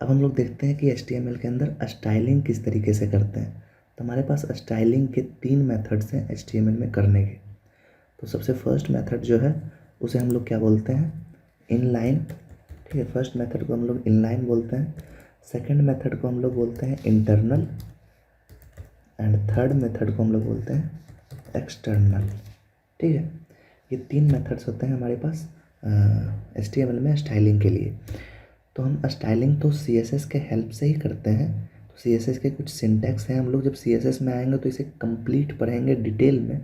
अब हम लोग देखते हैं कि HTML के अंदर स्टाइलिंग किस तरीके से करते हैं। तो हमारे पास स्टाइलिंग के 3 मेथड्स हैं HTML में करने के। तो सबसे फर्स्ट मेथड जो है उसे हम लोग क्या बोलते हैं, इनलाइन। ठीक है, फर्स्ट मेथड को हम लोग इनलाइन बोलते हैं। सेकंड मेथड को हम लोग बोलते हैं इंटरनल एंड थर्ड मेथड को हम लोग बोलते हैं एक्सटर्नल। ठीक है, ये 3 मेथड्स होते हैं हमारे पास HTML में स्टाइलिंग के लिए। तो हम स्टाइलिंग तो CSS के हेल्प से ही करते हैं। तो CSS के कुछ सिंटैक्स हैं, हम लोग जब CSS में आएंगे तो इसे कंप्लीट पढ़ेंगे डिटेल में।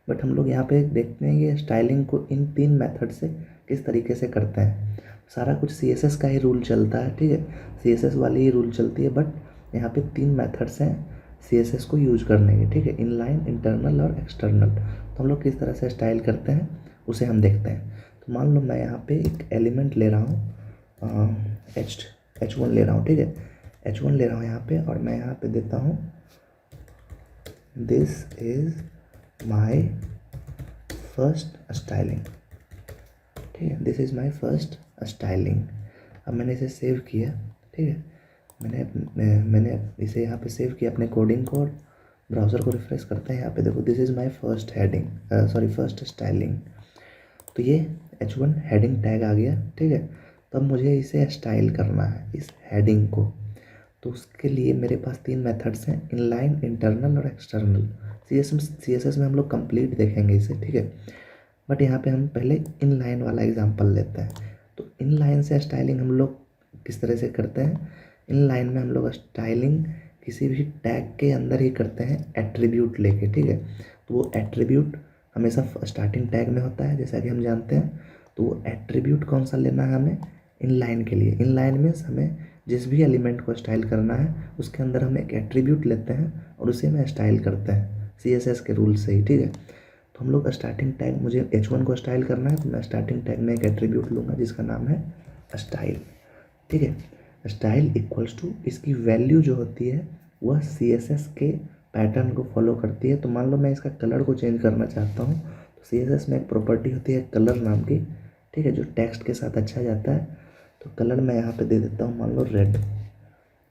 बट हम लोग यहाँ पे देखते हैं कि स्टाइलिंग को इन 3 मेथड से किस तरीके से करते हैं। सारा कुछ CSS का ही रूल चलता है। ठीक है, CSS वाली ही रूल चलती है, बट यहाँ पे 3 मेथड्स हैं CSS को यूज करने के। ठीक है, इनलाइन, इंटरनल और एक्सटर्नल। तो हम लोग किस तरह से स्टाइल करते हैं उसे हम देखते हैं। तो मान लो मैं यहाँ पे एक एलिमेंट ले रहा हूँ, H1 ले रहा हूँ। ठीक है, H1 ले रहा हूँ यहाँ पे, और मैं यहाँ पे देता हूँ this is my first styling. ठीक है, this is my first styling. अब मैंने इसे सेव किया। ठीक है, मैंने इसे यहाँ पे सेव किया अपने कोडिंग को, और ब्राउज़र को रिफ्रेश करते हैं। यहाँ पे देखो, this is my first heading, sorry first styling. तो ये H1 हेडिंग टैग आ गया। ठीक है, तो अब मुझे इसे स्टाइल करना है इस हेडिंग को। तो उसके लिए मेरे पास 3 मेथड्स हैं, इनलाइन, इंटरनल और एक्सटर्नल। CSS में हम लोग कंप्लीट देखेंगे इसे। ठीक है, बट यहाँ पे हम पहले इनलाइन वाला एग्जांपल लेते हैं। तो इनलाइन से स्टाइलिंग हम लोग किस तरह से करते हैं। इनलाइन में हम लोग स्टाइलिंग किसी भी टैग के अंदर ही करते हैं, एट्रीब्यूट लेके। ठीक है, तो वो एट्रीब्यूट हमेशा स्टार्टिंग टैग में होता है, जैसा कि हम जानते हैं। तो वो एट्रीब्यूट कौन सा लेना है हमें, इनलाइन के लिए। इनलाइन में हमें जिस भी एलिमेंट को स्टाइल करना है उसके अंदर हम एक एट्रीब्यूट लेते हैं और उसे में स्टाइल करते हैं CSS के रूल से ही। ठीक है, तो हम लोग स्टार्टिंग टैग, मुझे H1 को स्टाइल करना है तो मैं स्टार्टिंग टैग में एक एट्रीब्यूट लूँगा जिसका नाम है स्टाइल। ठीक है, स्टाइल इक्वल्स टू, इसकी वैल्यू जो होती है वह CSS के पैटर्न को फॉलो करती है। तो मान लो मैं इसका कलर को चेंज करना चाहता हूँ, तो CSS में एक प्रॉपर्टी होती है कलर नाम की। ठीक है, जो टेक्स्ट के साथ अच्छा जाता है। तो कलर मैं यहाँ पे दे देता हूँ, मान लो रेड।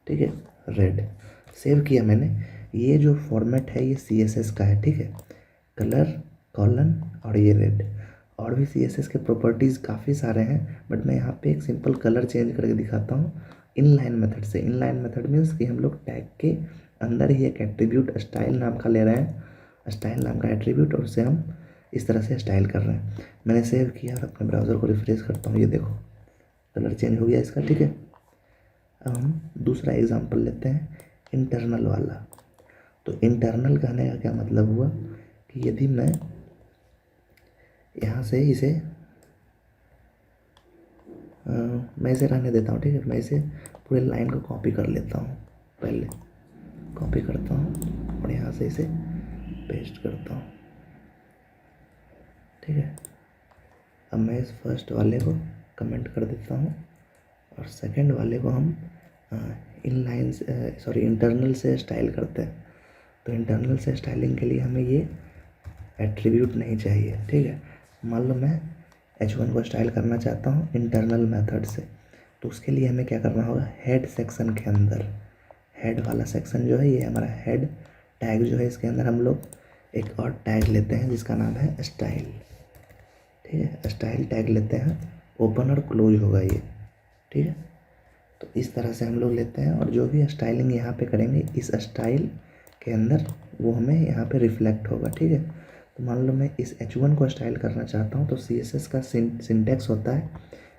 ठीक है, रेड सेव किया मैंने। ये जो फॉर्मेट है ये CSS का है। ठीक है, कलर, कॉलन और ये रेड। और भी CSS के प्रॉपर्टीज़ काफ़ी सारे हैं, बट मैं यहाँ पे एक सिंपल कलर चेंज करके दिखाता हूँ इनलाइन मेथड से। इनलाइन मेथड मीन्स कि हम लोग टैग के अंदर ही एक एट्रीब्यूट स्टाइल नाम का ले रहे हैं, स्टाइल नाम का एट्रीब्यूट, और उसे हम इस तरह से स्टाइल कर रहे हैं। मैंने सेव किया और अपने ब्राउज़र को रिफ्रेश करता हूँ, ये देखो कलर चेंज हो गया इसका। ठीक है, अब हम दूसरा एग्जांपल लेते हैं, इंटरनल वाला। तो इंटरनल कहने का क्या मतलब हुआ कि यदि मैं यहाँ से इसे मैं इसे रहने देता हूँ। ठीक है, मैं इसे पूरे लाइन को कॉपी कर लेता हूँ, पहले कॉपी करता हूँ और यहाँ से इसे पेस्ट करता हूँ। ठीक है, अब मैं इस फर्स्ट वाले को कमेंट कर देता हूँ और सेकंड वाले को हम इनलाइन सॉरी इंटरनल से स्टाइल करते हैं। तो इंटरनल से स्टाइलिंग के लिए हमें ये एट्रीब्यूट नहीं चाहिए। ठीक है, मान लो मैं H1 को स्टाइल करना चाहता हूँ इंटरनल मेथड से। तो उसके लिए हमें क्या करना होगा, हेड सेक्शन के अंदर, हेड वाला सेक्शन जो है ये हमारा हेड टैग जो है, इसके अंदर हम लोग एक और टैग लेते हैं जिसका नाम है स्टाइल। ठीक है, स्टाइल टैग लेते हैं, ओपन और क्लोज होगा ये। ठीक है, तो इस तरह से हम लोग लेते हैं, और जो भी स्टाइलिंग यहाँ पे करेंगे इस स्टाइल के अंदर वो हमें यहाँ पे रिफ्लेक्ट होगा। ठीक है, तो मान लो मैं इस H1 को स्टाइल करना चाहता हूँ, तो CSS का सिंटेक्स होता है,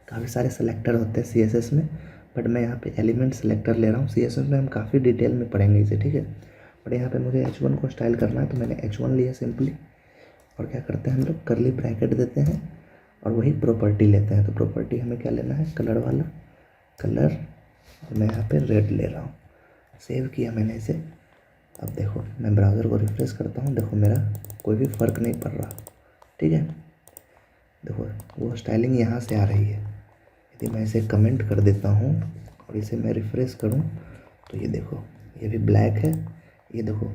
काफ़ी सारे सेलेक्टर होते हैं CSS में, बट मैं यहाँ पे एलिमेंट सेलेक्टर ले रहा हूँ। CSS में हम काफ़ी डिटेल में पढ़ेंगे इसे। ठीक है, बट यहाँ पे मुझे H1 को स्टाइल करना है तो मैंने H1 लिया सिंपली, और क्या करते हैं हम लोग करली ब्रैकेट देते हैं और वही प्रॉपर्टी लेते हैं। तो प्रॉपर्टी हमें क्या लेना है, कलर वाला, कलर, और मैं यहाँ पे रेड ले रहा हूँ। सेव किया मैंने इसे। अब देखो मैं ब्राउज़र को रिफ्रेश करता हूँ, देखो मेरा कोई भी फ़र्क नहीं पड़ रहा। ठीक है, देखो वो स्टाइलिंग यहाँ से आ रही है। यदि मैं इसे कमेंट कर देता हूँ और इसे मैं रिफ्रेश करूँ तो ये देखो ये भी ब्लैक है। ये देखो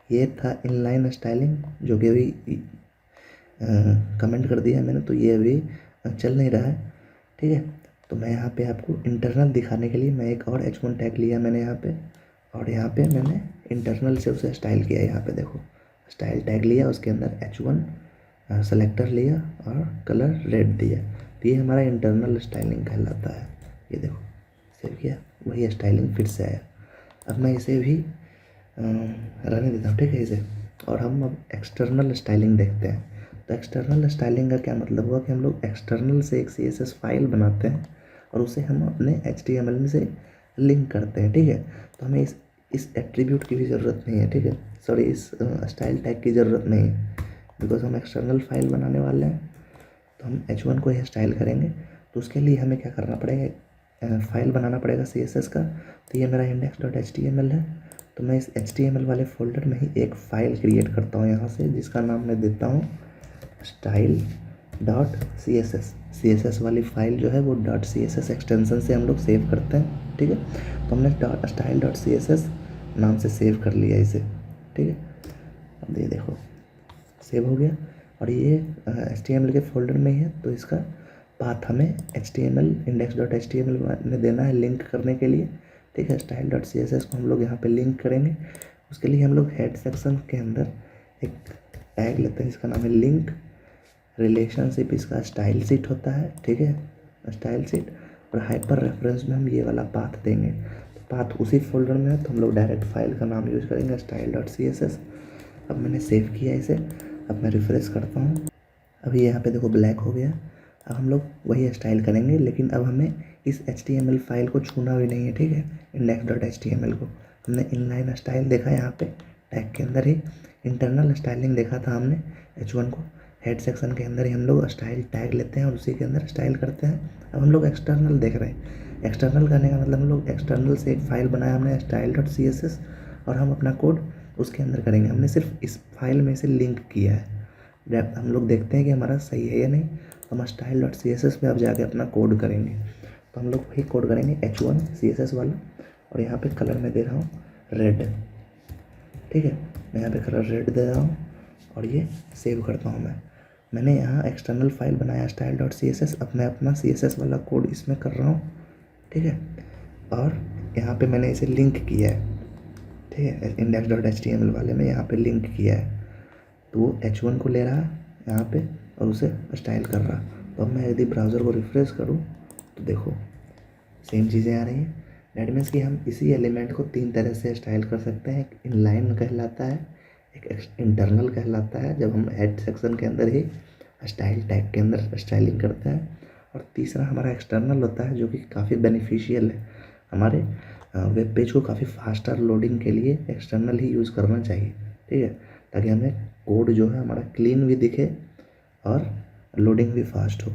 ये था इनलाइन स्टाइलिंग जो कि अभी कमेंट कर दिया मैंने, तो ये अभी चल नहीं रहा है। ठीक है, तो मैं यहाँ पे आपको इंटरनल दिखाने के लिए मैं एक और h1 टैग लिया मैंने यहाँ पे, और यहाँ पे मैंने इंटरनल से उसे स्टाइल किया। यहाँ पे देखो स्टाइल टैग लिया, उसके अंदर h1 सेलेक्टर लिया और कलर रेड दिया, तो ये हमारा इंटरनल स्टाइलिंग कहलाता है। ये देखो सेव किया, वही स्टाइलिंग फिर से आया। अब मैं इसे भी रहने देता हूँ, ठीक है इसे, और हम अब एक्सटर्नल स्टाइलिंग देखते हैं। तो एक्सटर्नल स्टाइलिंग का क्या मतलब हुआ कि हम लोग एक्सटर्नल से एक CSS फाइल बनाते हैं और उसे हम अपने HTML से लिंक करते हैं, ठीक है। तो हमें इस एट्रीब्यूट की भी ज़रूरत नहीं है, ठीक है, सॉरी इस स्टाइल टैग की ज़रूरत नहीं है, बिकॉज हम एक्सटर्नल फाइल बनाने वाले हैं। तो हम h1 को ही स्टाइल करेंगे, तो उसके लिए हमें क्या करना पड़ेगा, फाइल बनाना पड़ेगा CSS का। तो ये मेरा index.html है, तो मैं इस HTML वाले फोल्डर में ही एक फ़ाइल क्रिएट करता हूँ यहाँ से, जिसका नाम मैं देता हूँ style.css। CSS वाली फाइल जो है वो .css एक्सटेंशन से हम लोग सेव करते हैं, ठीक है। तो हमने style.css नाम से सेव कर लिया इसे, ठीक है। अब ये देखो सेव हो गया, और ये HTML के फोल्डर में ही है, तो इसका पाथ हमें HTML index.html में देना है लिंक करने के लिए, ठीक है। style.css को हम लोग यहाँ पे लिंक करेंगे। उसके लिए हम लोग हेड सेक्शन के अंदर एक टैग लेते हैं, इसका नाम है लिंक रिलेशनशिप, इसका स्टाइल सीट होता है, ठीक है, स्टाइल सीट। और हाइपर रेफरेंस में हम ये वाला पाथ देंगे, तो पाथ उसी फोल्डर में है, तो हम लोग डायरेक्ट फाइल का नाम यूज़ करेंगे style.css। अब मैंने सेव किया इसे, अब मैं रिफ्रेश करता हूँ, अभी यहाँ पे देखो ब्लैक हो गया। अब हम लोग वही स्टाइल करेंगे, लेकिन अब हमें इस HTML फाइल को छूना भी नहीं है, ठीक है। index.html को हमने इनलाइन स्टाइल देखा यहाँ पे टैग के अंदर ही, इंटरनल स्टाइलिंग देखा था हमने h1 को, हेड सेक्शन के अंदर ही हम लोग स्टाइल टैग लेते हैं और उसी के अंदर स्टाइल करते हैं। अब हम लोग एक्सटर्नल देख रहे हैं, एक्सटर्नल करने का मतलब हम लोग एक्सटर्नल से एक फाइल बनाया हमने style.css, और हम अपना कोड उसके अंदर करेंगे। हमने सिर्फ इस फाइल में से लिंक किया है, जब हम लोग देखते हैं कि हमारा सही है या नहीं, हम style.css पे अब जाके अपना कोड करेंगे। तो हम लोग वही कोड करेंगे h1 CSS वाला, और यहाँ पे कलर में दे रहा हूँ रेड, ठीक है, मैं यहाँ पे कलर रेड दे रहा हूँ, और ये सेव करता हूँ। मैंने यहाँ एक्सटर्नल फाइल बनाया style.css, अब मैं अपना CSS वाला कोड इसमें कर रहा हूँ, ठीक है, और यहाँ पे मैंने इसे लिंक किया है, ठीक है, index.html वाले में यहाँ पे लिंक किया है। तो वो h1 को ले रहा है यहाँ पे और उसे स्टाइल कर रहा। तो अब मैं यदि ब्राउज़र को रिफ्रेश करूँ तो देखो सेम चीज़ें आ रही हैं। दैट मीन्स कि हम इसी एलिमेंट को 3 तरह से स्टाइल कर सकते हैं। एक इनलाइन कहलाता है, एक इंटरनल कहलाता है जब हम हेड सेक्शन के अंदर ही स्टाइल टैग के अंदर स्टाइलिंग करते हैं, और तीसरा हमारा एक्सटर्नल होता है जो कि काफ़ी बेनिफिशियल है। हमारे वेब पेज को काफ़ी फास्टर लोडिंग के लिए एक्सटर्नल ही यूज़ करना चाहिए, ठीक है, ताकि हमें कोड जो है हमारा क्लीन भी दिखे और लोडिंग भी फास्ट हो।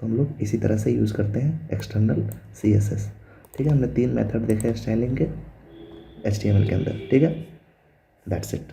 तो हम लोग इसी तरह से यूज़ करते हैं एक्सटर्नल CSS, ठीक है। हमने 3 मेथड देखे स्टाइलिंग के HTML के अंदर, ठीक है। That's it.